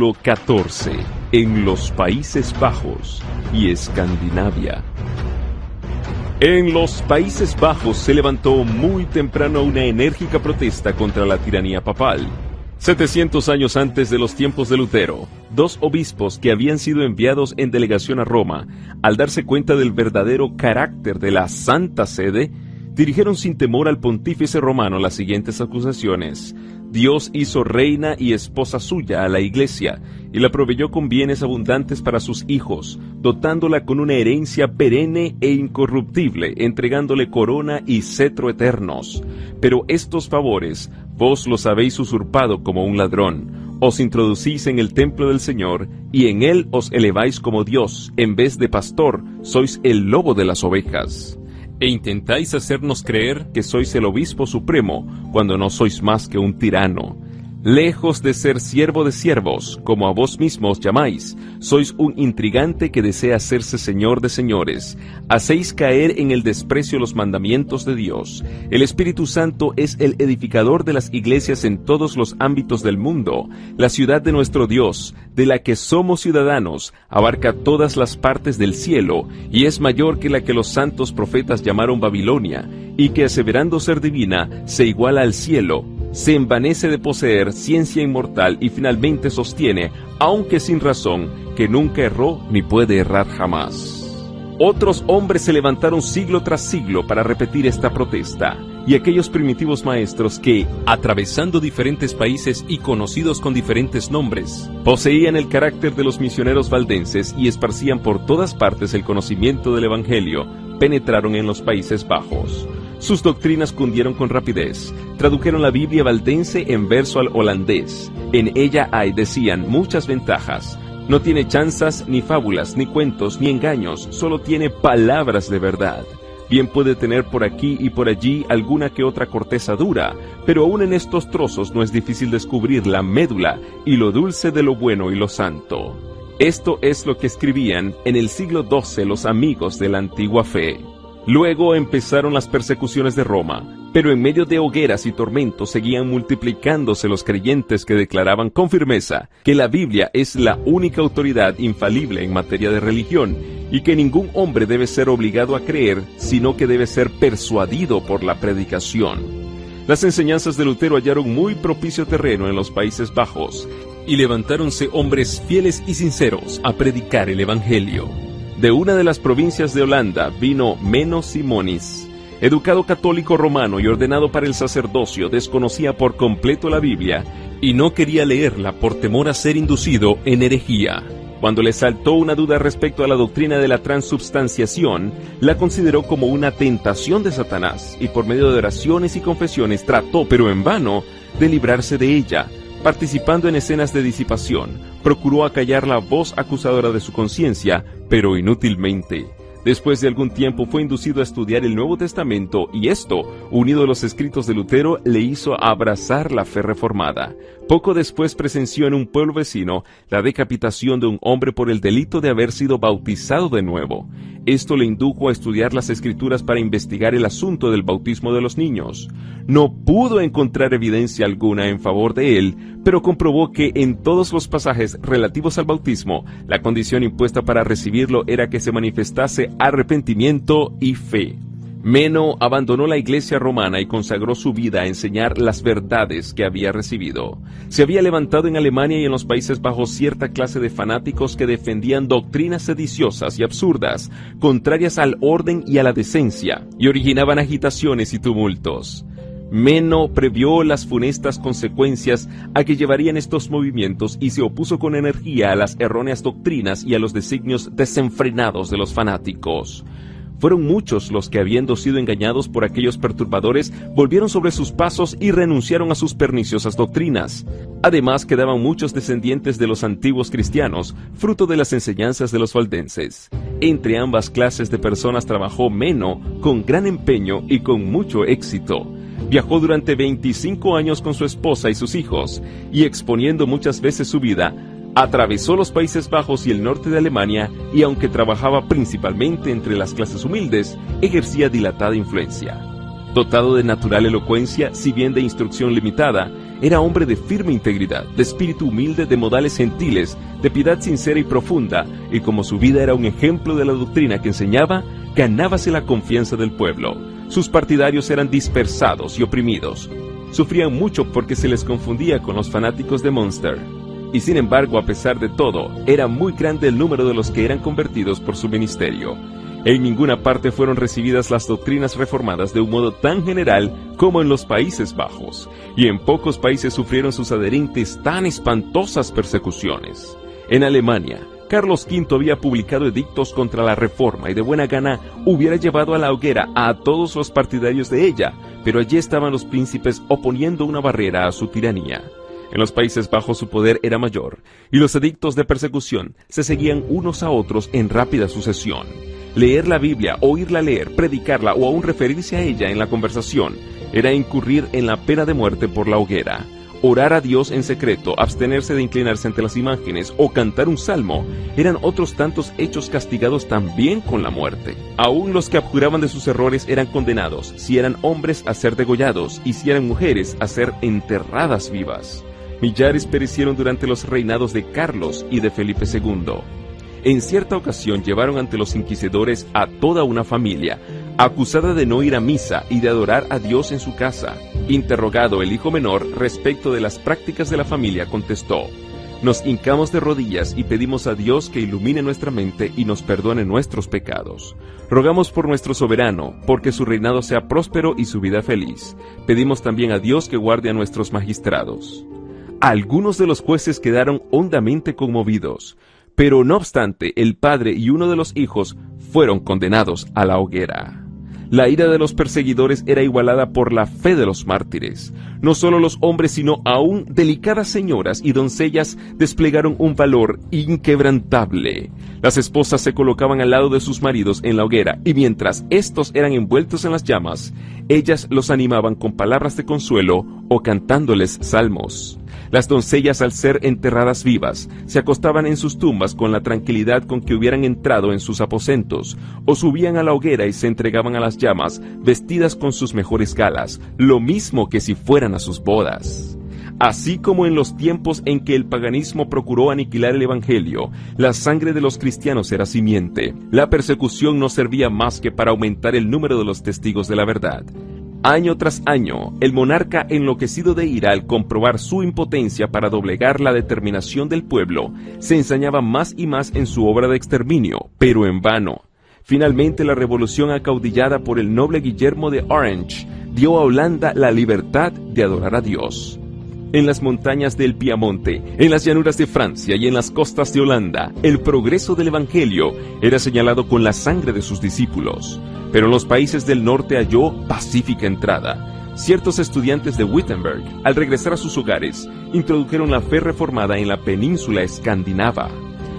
Capítulo 14. En los Países Bajos y Escandinavia. En los Países Bajos se levantó muy temprano una enérgica protesta contra la tiranía papal. 700 años antes de los tiempos de Lutero, dos obispos que habían sido enviados en delegación a Roma, al darse cuenta del verdadero carácter de la Santa Sede, dirigieron sin temor al pontífice romano las siguientes acusaciones. Dios hizo reina y esposa suya a la Iglesia, y la proveyó con bienes abundantes para sus hijos, dotándola con una herencia perenne e incorruptible, entregándole corona y cetro eternos. Pero estos favores vos los habéis usurpado como un ladrón. Os introducís en el templo del Señor, y en él os eleváis como Dios. En vez de pastor, sois el lobo de las ovejas. E intentáis hacernos creer que sois el obispo supremo, cuando no sois más que un tirano. Lejos de ser siervo de siervos, como a vos mismos llamáis, sois un intrigante que desea hacerse señor de señores. Hacéis caer en el desprecio los mandamientos de Dios. El Espíritu Santo es el edificador de las iglesias en todos los ámbitos del mundo. La ciudad de nuestro Dios, de la que somos ciudadanos, abarca todas las partes del cielo, y es mayor que la que los santos profetas llamaron Babilonia, y que aseverando ser divina, se iguala al cielo. Se envanece de poseer ciencia inmortal y finalmente sostiene, aunque sin razón, que nunca erró ni puede errar jamás. Otros hombres se levantaron siglo tras siglo para repetir esta protesta, y aquellos primitivos maestros que, atravesando diferentes países y conocidos con diferentes nombres, poseían el carácter de los misioneros valdenses y esparcían por todas partes el conocimiento del Evangelio, penetraron en los Países Bajos. Sus doctrinas cundieron con rapidez. Tradujeron la Biblia valdense en verso al holandés. En ella hay, decían, muchas ventajas. No tiene chanzas, ni fábulas, ni cuentos, ni engaños, solo tiene palabras de verdad. Bien puede tener por aquí y por allí alguna que otra corteza dura, pero aún en estos trozos no es difícil descubrir la médula y lo dulce de lo bueno y lo santo. Esto es lo que escribían en el siglo XII los amigos de la antigua fe. Luego empezaron las persecuciones de Roma, pero en medio de hogueras y tormentos seguían multiplicándose los creyentes que declaraban con firmeza que la Biblia es la única autoridad infalible en materia de religión y que ningún hombre debe ser obligado a creer, sino que debe ser persuadido por la predicación. Las enseñanzas de Lutero hallaron muy propicio terreno en los Países Bajos y levantáronse hombres fieles y sinceros a predicar el Evangelio. De una de las provincias de Holanda vino Menno Simoniz. Educado católico romano y ordenado para el sacerdocio, desconocía por completo la Biblia y no quería leerla por temor a ser inducido en herejía. Cuando le saltó una duda respecto a la doctrina de la transubstanciación, la consideró como una tentación de Satanás y por medio de oraciones y confesiones trató, pero en vano, de librarse de ella. Participando en escenas de disipación, procuró acallar la voz acusadora de su conciencia, pero inútilmente. Después de algún tiempo fue inducido a estudiar el Nuevo Testamento y esto, unido a los escritos de Lutero, le hizo abrazar la fe reformada. Poco después presenció en un pueblo vecino la decapitación de un hombre por el delito de haber sido bautizado de nuevo. Esto le indujo a estudiar las Escrituras para investigar el asunto del bautismo de los niños. No pudo encontrar evidencia alguna en favor de él, pero comprobó que en todos los pasajes relativos al bautismo, la condición impuesta para recibirlo era que se manifestase arrepentimiento y fe. Menno abandonó la iglesia romana y consagró su vida a enseñar las verdades que había recibido. Se había levantado en Alemania y en los Países Bajos cierta clase de fanáticos que defendían doctrinas sediciosas y absurdas, contrarias al orden y a la decencia, y originaban agitaciones y tumultos. Menno previó las funestas consecuencias a que llevarían estos movimientos y se opuso con energía a las erróneas doctrinas y a los designios desenfrenados de los fanáticos. Fueron muchos los que, habiendo sido engañados por aquellos perturbadores, volvieron sobre sus pasos y renunciaron a sus perniciosas doctrinas. Además, quedaban muchos descendientes de los antiguos cristianos, fruto de las enseñanzas de los valdenses. Entre ambas clases de personas trabajó Menno con gran empeño y con mucho éxito. Viajó durante 25 años con su esposa y sus hijos, y exponiendo muchas veces su vida, atravesó los Países Bajos y el norte de Alemania, y aunque trabajaba principalmente entre las clases humildes, ejercía dilatada influencia. Dotado de natural elocuencia, si bien de instrucción limitada, Era hombre de firme integridad, de espíritu humilde, de modales gentiles, de piedad sincera y profunda, y como su vida era un ejemplo de la doctrina que enseñaba, ganábase la confianza del pueblo. Sus partidarios eran dispersados y oprimidos. Sufrían mucho porque se les confundía con los fanáticos de Münster. Y sin embargo, a pesar de todo, era muy grande el número de los que eran convertidos por su ministerio. En ninguna parte fueron recibidas las doctrinas reformadas de un modo tan general como en los Países Bajos, y en pocos países sufrieron sus adherentes tan espantosas persecuciones. En Alemania, Carlos V había publicado edictos contra la reforma y de buena gana hubiera llevado a la hoguera a todos los partidarios de ella, pero allí estaban los príncipes oponiendo una barrera a su tiranía. En los Países Bajos su poder era mayor, y los edictos de persecución se seguían unos a otros en rápida sucesión. Leer la Biblia, oírla leer, predicarla o aún referirse a ella en la conversación era incurrir en la pena de muerte por la hoguera. Orar a Dios en secreto, abstenerse de inclinarse ante las imágenes o cantar un salmo eran otros tantos hechos castigados también con la muerte. Aún los que abjuraban de sus errores eran condenados, si eran hombres a ser degollados y si eran mujeres a ser enterradas vivas. Millares perecieron durante los reinados de Carlos y de Felipe II. En cierta ocasión llevaron ante los inquisidores a toda una familia, acusada de no ir a misa y de adorar a Dios en su casa. Interrogado el hijo menor respecto de las prácticas de la familia, contestó: «Nos hincamos de rodillas y pedimos a Dios que ilumine nuestra mente y nos perdone nuestros pecados. Rogamos por nuestro soberano, porque su reinado sea próspero y su vida feliz. Pedimos también a Dios que guarde a nuestros magistrados». Algunos de los jueces quedaron hondamente conmovidos, pero no obstante, el padre y uno de los hijos fueron condenados a la hoguera. La ira de los perseguidores era igualada por la fe de los mártires. No solo los hombres, sino aún delicadas señoras y doncellas desplegaron un valor inquebrantable. Las esposas se colocaban al lado de sus maridos en la hoguera, y mientras éstos eran envueltos en las llamas, ellas los animaban con palabras de consuelo o cantándoles salmos. Las doncellas, al ser enterradas vivas, se acostaban en sus tumbas con la tranquilidad con que hubieran entrado en sus aposentos, o subían a la hoguera y se entregaban a las llamas, vestidas con sus mejores galas, lo mismo que si fueran a sus bodas. Así como en los tiempos en que el paganismo procuró aniquilar el Evangelio, la sangre de los cristianos era simiente. La persecución no servía más que para aumentar el número de los testigos de la verdad. Año tras año, el monarca, enloquecido de ira al comprobar su impotencia para doblegar la determinación del pueblo, se ensañaba más y más en su obra de exterminio, pero en vano. Finalmente, la revolución acaudillada por el noble Guillermo de Orange dio a Holanda la libertad de adorar a Dios. En las montañas del Piamonte, en las llanuras de Francia y en las costas de Holanda, el progreso del Evangelio era señalado con la sangre de sus discípulos. Pero en los países del norte halló pacífica entrada. Ciertos estudiantes de Wittenberg, al regresar a sus hogares, introdujeron la fe reformada en la península escandinava.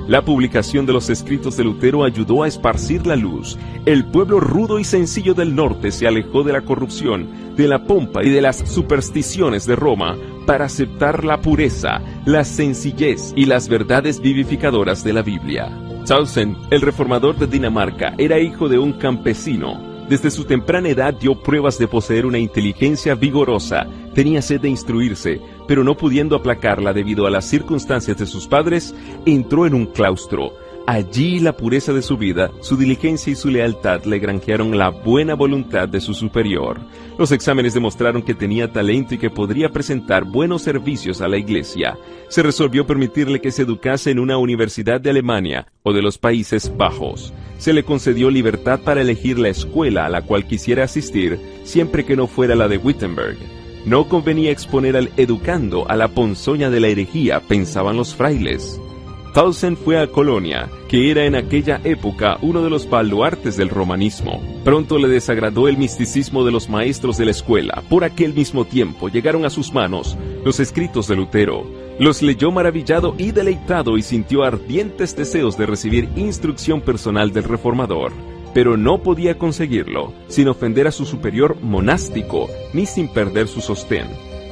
La publicación de los escritos de Lutero ayudó a esparcir la luz. El pueblo rudo y sencillo del norte se alejó de la corrupción, de la pompa y de las supersticiones de Roma para aceptar la pureza, la sencillez y las verdades vivificadoras de la Biblia. Tausen, el reformador de Dinamarca, era hijo de un campesino. Desde su temprana edad dio pruebas de poseer una inteligencia vigorosa, tenía sed de instruirse, pero no pudiendo aplacarla debido a las circunstancias de sus padres, entró en un claustro. Allí la pureza de su vida, su diligencia y su lealtad le granjearon la buena voluntad de su superior. Los exámenes demostraron que tenía talento y que podría presentar buenos servicios a la iglesia. Se resolvió permitirle que se educase en una universidad de Alemania o de los Países Bajos. Se le concedió libertad para elegir la escuela a la cual quisiera asistir, siempre que no fuera la de Wittenberg. No convenía exponer al educando a la ponzoña de la herejía, pensaban los frailes. Tausen fue a Colonia, que era en aquella época uno de los baluartes del romanismo. Pronto le desagradó el misticismo de los maestros de la escuela. Por aquel mismo tiempo llegaron a sus manos los escritos de Lutero. Los leyó maravillado y deleitado y sintió ardientes deseos de recibir instrucción personal del reformador. Pero no podía conseguirlo sin ofender a su superior monástico ni sin perder su sostén.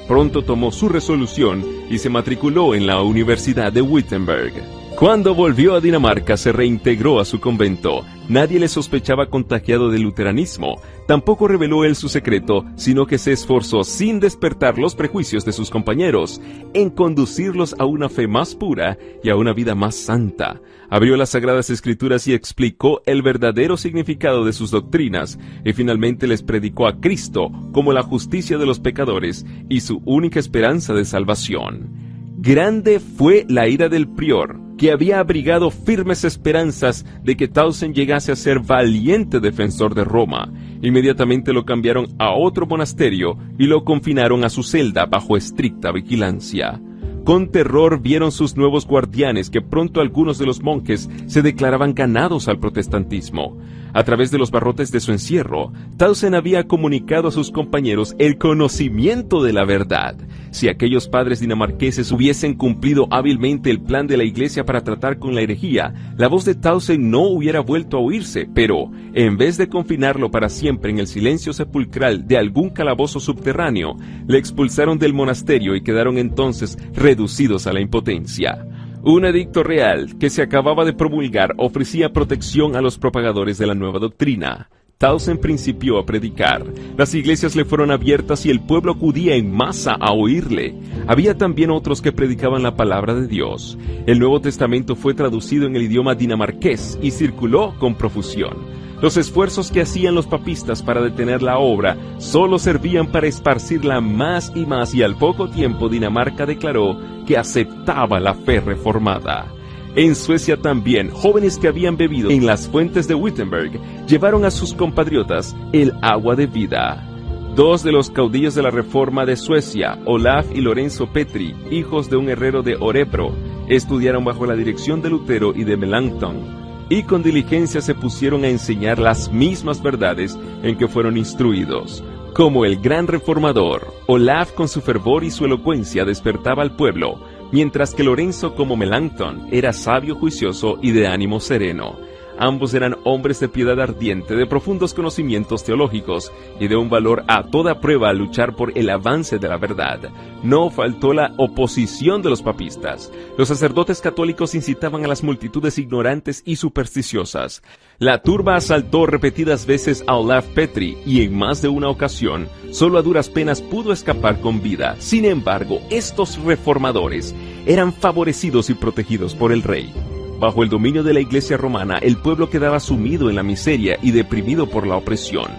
Pronto tomó su resolución y se matriculó en la Universidad de Wittenberg. Cuando volvió a Dinamarca se reintegró a su convento. Nadie le sospechaba contagiado del luteranismo. Tampoco reveló él su secreto, sino que se esforzó, sin despertar los prejuicios de sus compañeros, en conducirlos a una fe más pura y a una vida más santa. Abrió las Sagradas Escrituras y explicó el verdadero significado de sus doctrinas, y finalmente les predicó a Cristo como la justicia de los pecadores y su única esperanza de salvación. Grande fue la ira del prior, que había abrigado firmes esperanzas de que Tausen llegase a ser valiente defensor de Roma. Inmediatamente lo cambiaron a otro monasterio y lo confinaron a su celda bajo estricta vigilancia. Con terror vieron sus nuevos guardianes que pronto algunos de los monjes se declaraban ganados al protestantismo. A través de los barrotes de su encierro, Tausen había comunicado a sus compañeros el conocimiento de la verdad. Si aquellos padres dinamarqueses hubiesen cumplido hábilmente el plan de la Iglesia para tratar con la herejía, la voz de Tausen no hubiera vuelto a oírse, pero, en vez de confinarlo para siempre en el silencio sepulcral de algún calabozo subterráneo, le expulsaron del monasterio y quedaron entonces reducidos a la impotencia. Un edicto real que se acababa de promulgar ofrecía protección a los propagadores de la nueva doctrina. Tausen principió a predicar. Las iglesias le fueron abiertas y el pueblo acudía en masa a oírle. Había también otros que predicaban la palabra de Dios. El Nuevo Testamento fue traducido en el idioma dinamarqués y circuló con profusión. Los esfuerzos que hacían los papistas para detener la obra solo servían para esparcirla más y al poco tiempo Dinamarca declaró que aceptaba la fe reformada. En Suecia también, jóvenes que habían bebido en las fuentes de Wittenberg llevaron a sus compatriotas el agua de vida. Dos de los caudillos de la Reforma de Suecia, Olaf y Lorenzo Petri, hijos de un herrero de Örebro, estudiaron bajo la dirección de Lutero y de Melanchthon, y con diligencia se pusieron a enseñar las mismas verdades en que fueron instruidos. Como el gran reformador, Olaf con su fervor y su elocuencia despertaba al pueblo, mientras que Lorenzo como Melanchthon era sabio, juicioso y de ánimo sereno. Ambos eran hombres de piedad ardiente, de profundos conocimientos teológicos y de un valor a toda prueba al luchar por el avance de la verdad. No faltó la oposición de los papistas. Los sacerdotes católicos incitaban a las multitudes ignorantes y supersticiosas. La turba asaltó repetidas veces a Olaf Petri y en más de una ocasión, solo a duras penas pudo escapar con vida. Sin embargo, estos reformadores eran favorecidos y protegidos por el rey. Bajo el dominio de la Iglesia romana, el pueblo quedaba sumido en la miseria y deprimido por la opresión.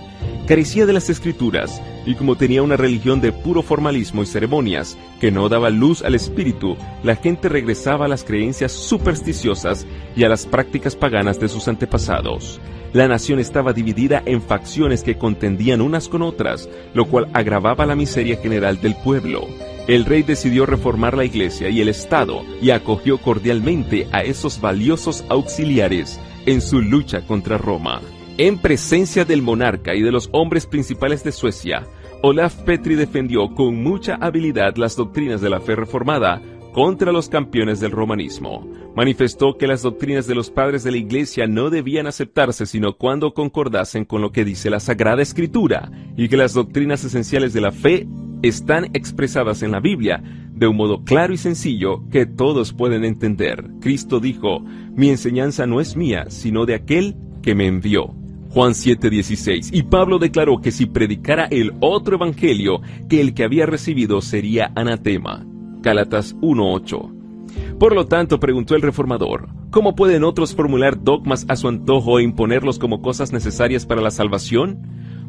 Carecía de las Escrituras, y como tenía una religión de puro formalismo y ceremonias que no daba luz al espíritu, la gente regresaba a las creencias supersticiosas y a las prácticas paganas de sus antepasados. La nación estaba dividida en facciones que contendían unas con otras, lo cual agravaba la miseria general del pueblo. El rey decidió reformar la iglesia y el Estado y acogió cordialmente a esos valiosos auxiliares en su lucha contra Roma. En presencia del monarca y de los hombres principales de Suecia, Olaf Petri defendió con mucha habilidad las doctrinas de la fe reformada contra los campeones del romanismo. Manifestó que las doctrinas de los padres de la Iglesia no debían aceptarse sino cuando concordasen con lo que dice la Sagrada Escritura, y que las doctrinas esenciales de la fe están expresadas en la Biblia de un modo claro y sencillo que todos pueden entender. Cristo dijo: «Mi enseñanza no es mía, sino de aquel que me envió». Juan 7:16. Y Pablo declaró que si predicara el otro evangelio que el que había recibido sería anatema. Gálatas 1:8. Por lo tanto, preguntó el reformador, ¿cómo pueden otros formular dogmas a su antojo e imponerlos como cosas necesarias para la salvación?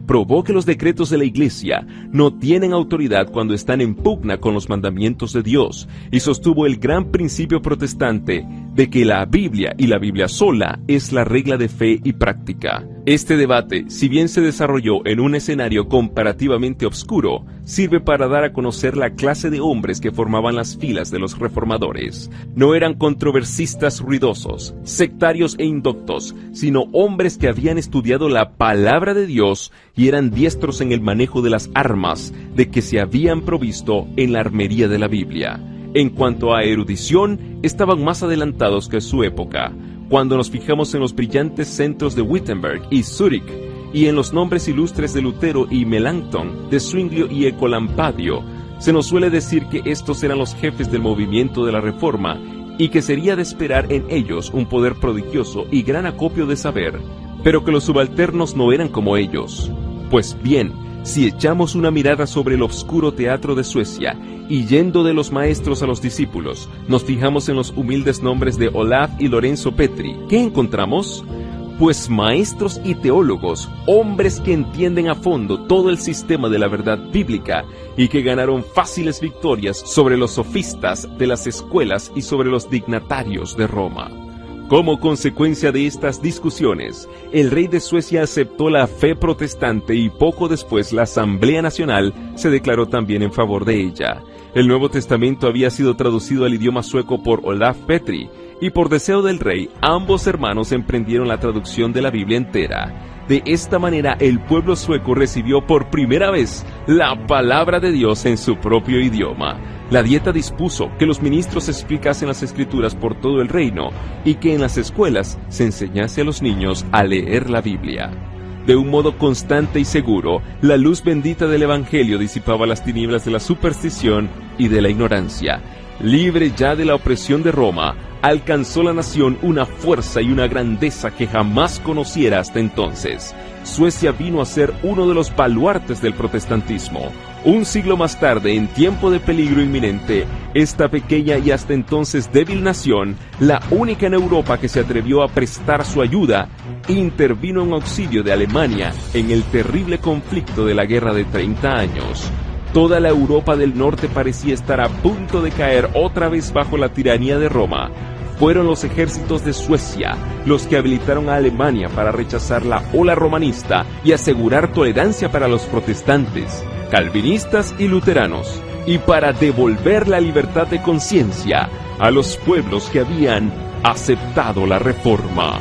Probó que los decretos de la Iglesia no tienen autoridad cuando están en pugna con los mandamientos de Dios, y sostuvo el gran principio protestante de que la Biblia y la Biblia sola es la regla de fe y práctica. Este debate, si bien se desarrolló en un escenario comparativamente obscuro, sirve para dar a conocer la clase de hombres que formaban las filas de los reformadores. No eran controversistas ruidosos, sectarios e indoctos, sino hombres que habían estudiado la palabra de Dios y eran diestros en el manejo de las armas de que se habían provisto en la armería de la Biblia. En cuanto a erudición, estaban más adelantados que su época. Cuando nos fijamos en los brillantes centros de Wittenberg y Zúrich, y en los nombres ilustres de Lutero y Melanchthon, de Zwinglio y Ecolampadio, se nos suele decir que estos eran los jefes del movimiento de la Reforma y que sería de esperar en ellos un poder prodigioso y gran acopio de saber. pero que los subalternos no eran como ellos. Pues bien, si echamos una mirada sobre el obscuro teatro de Suecia, y yendo de los maestros a los discípulos, nos fijamos en los humildes nombres de Olaf y Lorenzo Petri, ¿qué encontramos? Pues maestros y teólogos, hombres que entienden a fondo todo el sistema de la verdad bíblica y que ganaron fáciles victorias sobre los sofistas de las escuelas y sobre los dignatarios de Roma. Como consecuencia de estas discusiones, el rey de Suecia aceptó la fe protestante y poco después la Asamblea Nacional se declaró también en favor de ella. El Nuevo Testamento había sido traducido al idioma sueco por Olaf Petri, y por deseo del rey, ambos hermanos emprendieron la traducción de la Biblia entera. De esta manera, el pueblo sueco recibió por primera vez la palabra de Dios en su propio idioma. La Dieta dispuso que los ministros explicasen las Escrituras por todo el reino y que en las escuelas se enseñase a los niños a leer la Biblia. De un modo constante y seguro, la luz bendita del Evangelio disipaba las tinieblas de la superstición y de la ignorancia. Libre ya de la opresión de Roma, alcanzó la nación una fuerza y una grandeza que jamás conociera hasta entonces. Suecia vino a ser uno de los baluartes del protestantismo. Un siglo más tarde, en tiempo de peligro inminente, esta pequeña y hasta entonces débil nación, la única en Europa que se atrevió a prestar su ayuda, intervino en auxilio de Alemania en el terrible conflicto de la Guerra de 30 años. Toda la Europa del Norte parecía estar a punto de caer otra vez bajo la tiranía de Roma. Fueron los ejércitos de Suecia los que habilitaron a Alemania para rechazar la ola romanista y asegurar tolerancia para los protestantes, calvinistas y luteranos, y para devolver la libertad de conciencia a los pueblos que habían aceptado la reforma.